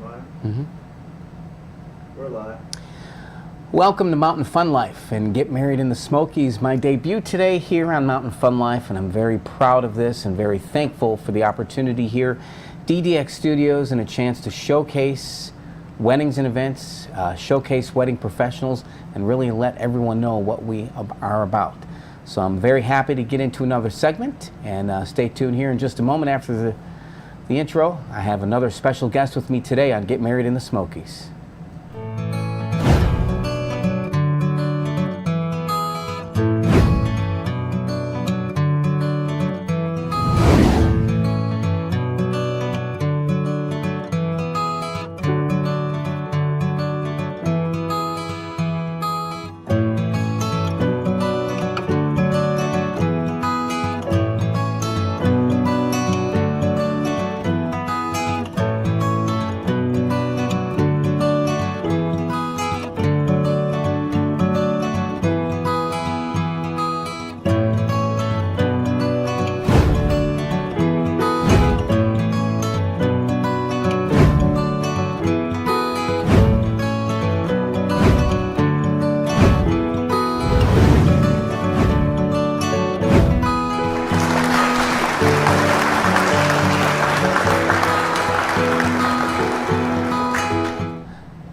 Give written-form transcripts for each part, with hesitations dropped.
Mm-hmm. We're live. Welcome to Mountain Fun Life and Get Married in the Smokies. My debut today here on Mountain Fun Life, and I'm very proud of this and very thankful for the opportunity here. DDX Studios and a chance to showcase weddings and events, showcase wedding professionals, and really let everyone know what we are about. So I'm very happy to get into another segment, and stay tuned here in just a moment after the intro. I have another special guest with me today on Get Married in the Smokies.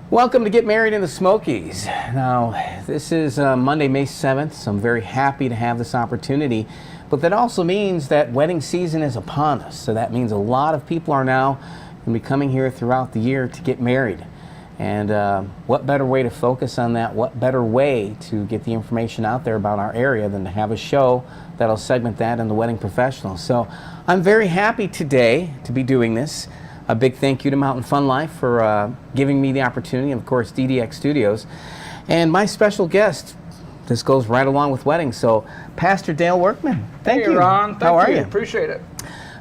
Welcome to Get Married in the Smokies. Now, this is Monday, May 7th, so I'm very happy to have this opportunity. But that also means that wedding season is upon us. So that means a lot of people are now going to be coming here throughout the year to get married. And what better way to focus on that? What better way to get the information out there about our area than to have a show that'll segment that in the wedding professionals. So I'm very happy today to be doing this. A big thank you to Mountain Fun Life for giving me the opportunity, and of course DDX Studios. And my special guest, this goes right along with weddings, so Pastor Dale Workman. Thank you. Ron. How are you? Appreciate it.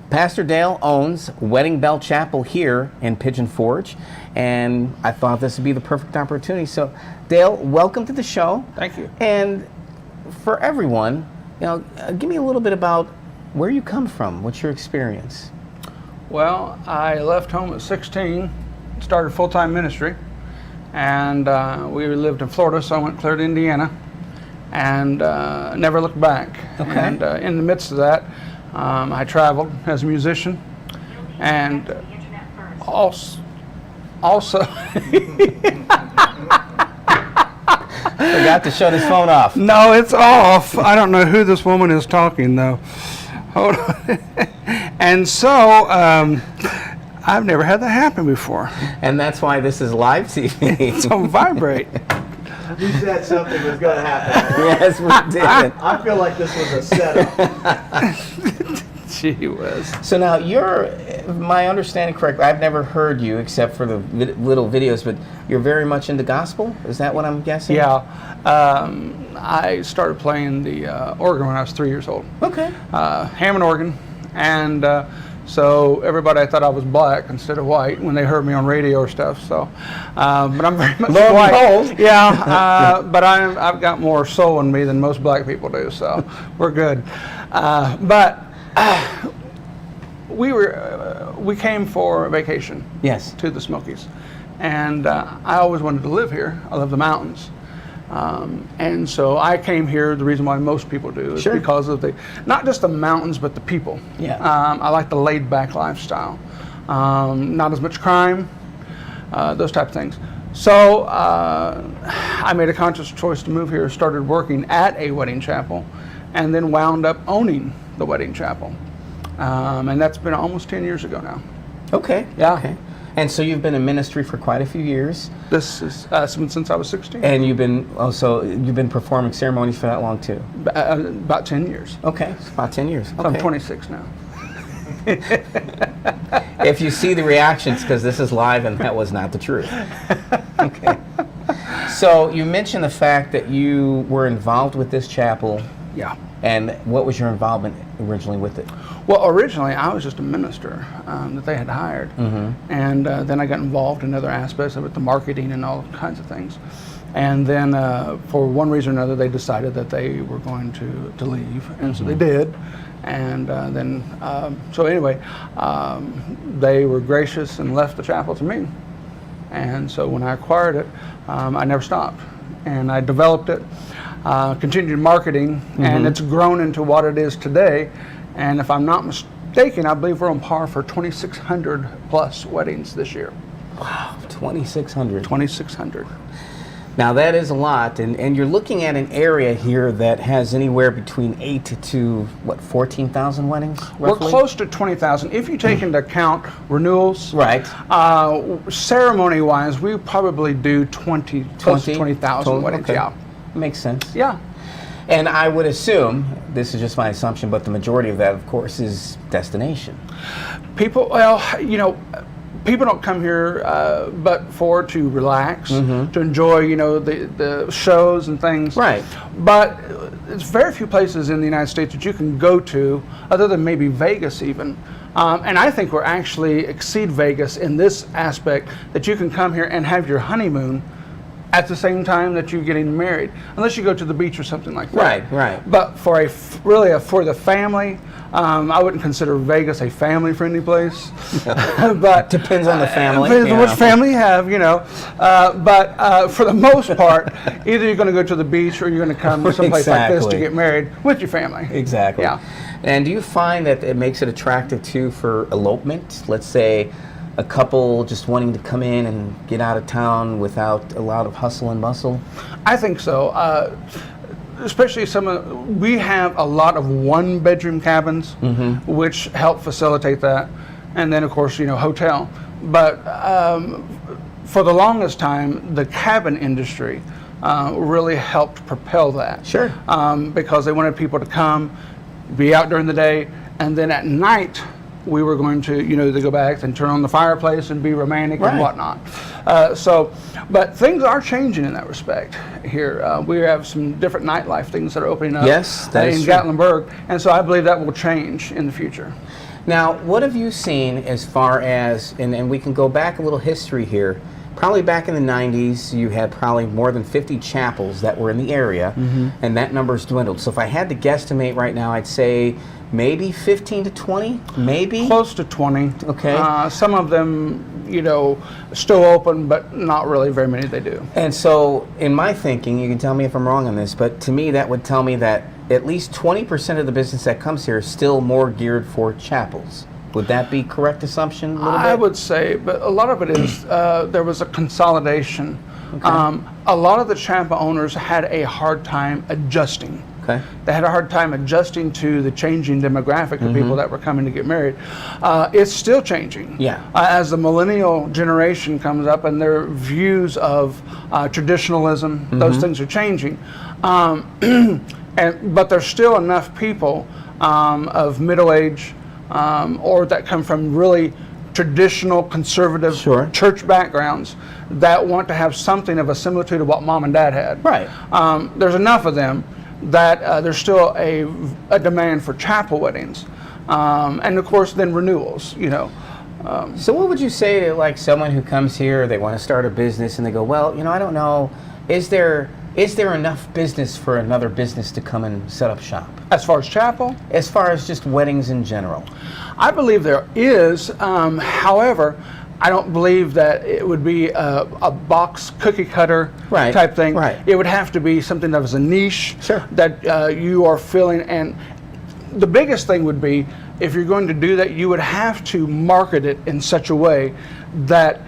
Pastor Dale owns Wedding Bell Chapel here in Pigeon Forge, and I thought this would be the perfect opportunity. So Dale, welcome to the show. Thank you. And for everyone, give me a little bit about where you come from. What's your experience? Well, I left home at 16, started full-time ministry, and we lived in Florida, so I went clear to Indiana, and never looked back. Okay. And in the midst of that, I traveled as a musician, and also Forgot to shut his phone off. No, it's off. I don't know who this woman is talking, though. Hold on. And so, I've never had that happen before. And that's why this is live TV. It's on vibrate. You said something was going to happen. Yes, we did. I feel like this was a setup. Gee whiz. So now you're, if my understanding correct, I've never heard you except for the little videos, but you're very much into gospel? Is that what I'm guessing? Yeah. I started playing the organ when I was 3 years old. Okay. Hammond organ. And so everybody thought I was black instead of white when they heard me on radio or stuff. So, but I'm very much white. Yeah, but I've got more soul in me than most black people do. So we're good. We came for a vacation. Yes. To the Smokies, and I always wanted to live here. I love the mountains. And so I came here, the reason why most people do is because of not just the mountains, but the people. Yeah. I like the laid back lifestyle. Not as much crime, those type of things. So I made a conscious choice to move here, started working at a wedding chapel, and then wound up owning the wedding chapel. And that's been almost 10 years ago now. Okay. Yeah. Okay. And so you've been in ministry for quite a few years. This is since I was 16. And you've been performing ceremonies for that long too? About 10 years. Okay, it's about 10 years. So I'm 26 now. If you see the reactions, because this is live and that was not the truth. Okay. So you mentioned the fact that you were involved with this chapel. Yeah. And what was your involvement originally with it? Well, originally I was just a minister that they had hired, and then I got involved in other aspects of it, the marketing and all kinds of things. And then for one reason or another, they decided that they were going to leave, and so they did. And then, so anyway, they were gracious and left the chapel to me. And so when I acquired it, I never stopped. And I developed it, continued marketing, and it's grown into what it is today. And if I'm not mistaken, I believe we're on par for 2,600 plus weddings this year. Wow, 2,600. 2,600. Now that is a lot, and you're looking at an area here that has anywhere between 8 to what, 14,000 weddings, roughly? We're close to 20,000 if you take into account renewals. Right. Ceremony-wise, we probably do close to 20,000 weddings. Okay. Yeah. Makes sense. Yeah. And I would assume, this is just my assumption, but the majority of that, of course, is destination. People, people don't come here but to relax, to enjoy, the shows and things. Right. But there's very few places in the United States that you can go to, other than maybe Vegas even. And I think we're actually exceed Vegas in this aspect, that you can come here and have your honeymoon at the same time that you're getting married, unless you go to the beach or something like that. Right. But for for the family, I wouldn't consider Vegas a family-friendly place. But Depends on the family. Depends on which family you have, But for the most part, either you're going to go to the beach or you're going to come someplace like this to Exactly. get married with your family. Exactly. Yeah. And do you find that it makes it attractive too for elopement? Let's say a couple just wanting to come in and get out of town without a lot of hustle and bustle? I think so. Especially we have a lot of one-bedroom cabins, which help facilitate that, and then of course hotel. But for the longest time, the cabin industry really helped propel that. Sure. Because they wanted people to come, be out during the day, and then at night we were going to to go back and turn on the fireplace and be romantic Right. and whatnot. But things are changing in that respect here. We have some different nightlife things that are opening up Yes, that is in true. Gatlinburg, and so I believe that will change in the future. Now, what have you seen as far as, and we can go back a little history here, probably back in the 90s, you had probably more than 50 chapels that were in the area, and that number's dwindled. So if I had to guesstimate right now, I'd say maybe 15 to 20, maybe? Close to 20. Okay. Some of them, still open, but not really very many they do. And so, in my thinking, you can tell me if I'm wrong on this, but to me that would tell me that at least 20% of the business that comes here is still more geared for chapels. Would that be correct assumption? A little bit? I would say, but a lot of it is there was a consolidation. A lot of the chapel owners had a hard time adjusting. Okay. They had a hard time adjusting to the changing demographic of people that were coming to get married. It's still changing. Yeah. As the millennial generation comes up and their views of traditionalism, those things are changing. But there's still enough people of middle age or that come from really traditional conservative Sure. church backgrounds that want to have something of a similitude of what mom and dad had. Right. There's enough of them that there's still a demand for chapel weddings, and of course then renewals. So what would you say to like someone who comes here, they want to start a business and they go, well, I don't know, is there enough business for another business to come and set up shop? As far as chapel, As far as just weddings in general? I believe there is. However, I don't believe that it would be a box cookie cutter Right, type thing. right. It would have to be something that was a niche Sure. that you are filling. And the biggest thing would be, if you're going to do that, you would have to market it in such a way that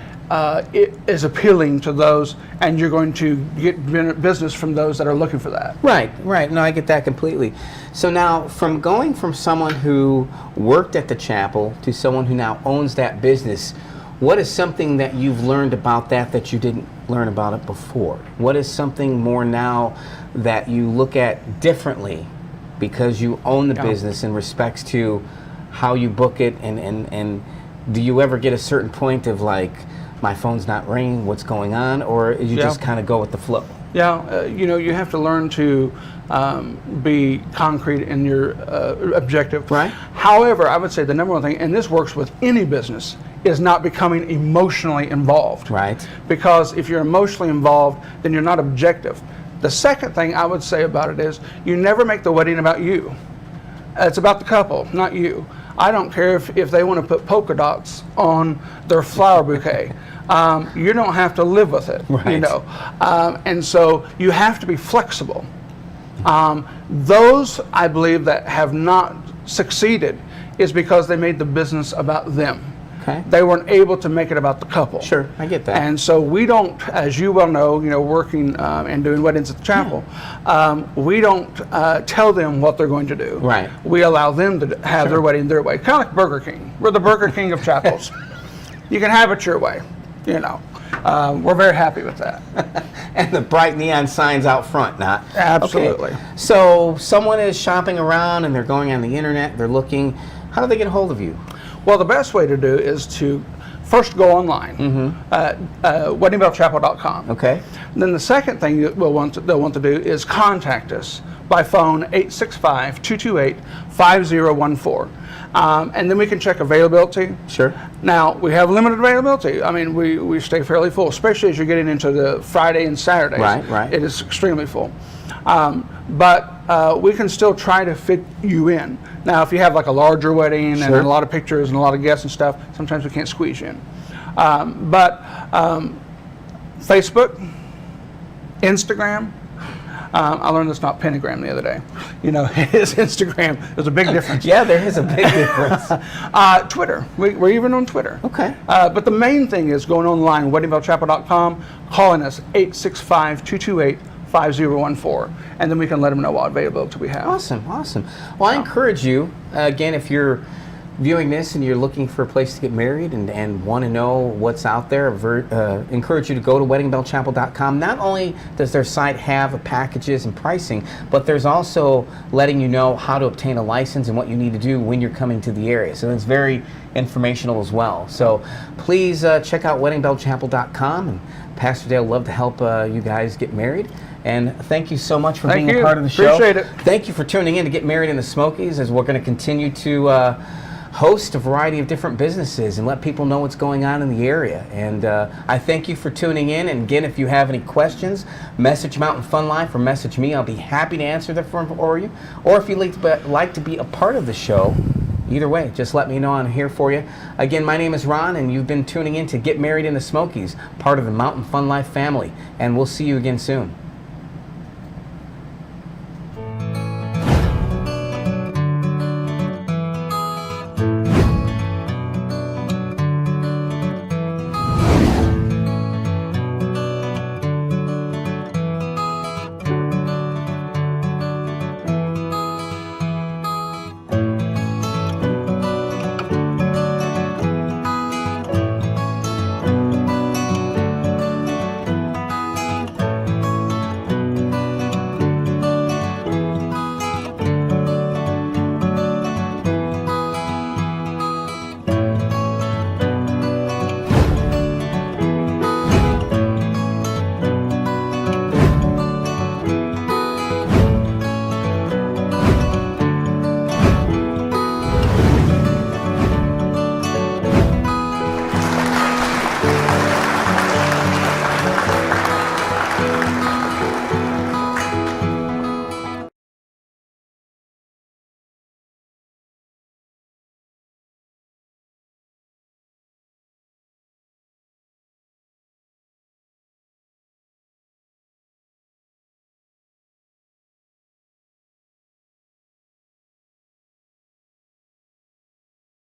it is appealing to those, and you're going to get business from those that are looking for that. Right. No, I get that completely. So now, from going from someone who worked at the chapel to someone who now owns that business, what is something that you've learned about that you didn't learn about it before? What is something more now that you look at differently because you own the business in respects to how you book it, and do you ever get a certain point of like, my phone's not ringing, what's going on, or you just kind of go with the flow? Yeah, you have to learn to be concrete in your objective. Right. However, I would say the number one thing, and this works with any business, is not becoming emotionally involved. Right. Because if you're emotionally involved, then you're not objective. The second thing I would say about it is, you never make the wedding about you. It's about the couple, not you. I don't care if they want to put polka dots on their flower bouquet. You don't have to live with it, you Right. know. And so you have to be flexible. Those, I believe, that have not succeeded is because they made the business about them. Okay. They weren't able to make it about the couple. Sure, I get that. And so we don't, as you well know, working and doing weddings at the chapel, we don't tell them what they're going to do. Right. We allow them to have their wedding their way. Kind of like Burger King. We're the Burger King of chapels. You can have it your way, We're very happy with that. And the bright neon signs out front, not? Absolutely. Okay. So someone is shopping around and they're going on the internet, they're looking. How do they get a hold of you? Well, the best way to do is to first go online, weddingbellchapel.com. Okay. Then the second thing that they'll want to do is contact us by phone 865-228-5014. And then we can check availability. Sure. Now, we have limited availability. I mean, we stay fairly full, especially as you're getting into the Friday and Saturdays. Right. It is extremely full. But we can still try to fit you in. Now, if you have like a larger wedding and Sure. a lot of pictures and a lot of guests and stuff, sometimes we can't squeeze you in. Facebook, Instagram. I learned it's not pentagram the other day. It's Instagram. There's a big difference. Yeah, there is a big difference. Twitter. We're even on Twitter. Okay. But the main thing is going online, weddingbellchapel.com, calling us 865-228-5014, and then we can let them know what availability we have. Awesome. Well, I encourage you, again, if you're viewing this and you're looking for a place to get married and want to know what's out there, encourage you to go to weddingbellchapel.com. Not only does their site have packages and pricing, but there's also letting you know how to obtain a license and what you need to do when you're coming to the area. So it's very informational as well. So please check out weddingbellchapel.com, and Pastor Dale would love to help you guys get married. And thank you so much for Thank being a you. part of the show. Appreciate it. Thank you for tuning in to Get Married in the Smokies, as we're going to continue to host a variety of different businesses and let people know what's going on in the area. And I thank you for tuning in. And again, if you have any questions, message Mountain Fun Life or message me. I'll be happy to answer them for you. Or if you'd like to be a part of the show, either way, just let me know. I'm here for you. Again, my name is Ron, and you've been tuning in to Get Married in the Smokies, part of the Mountain Fun Life family. And we'll see you again soon.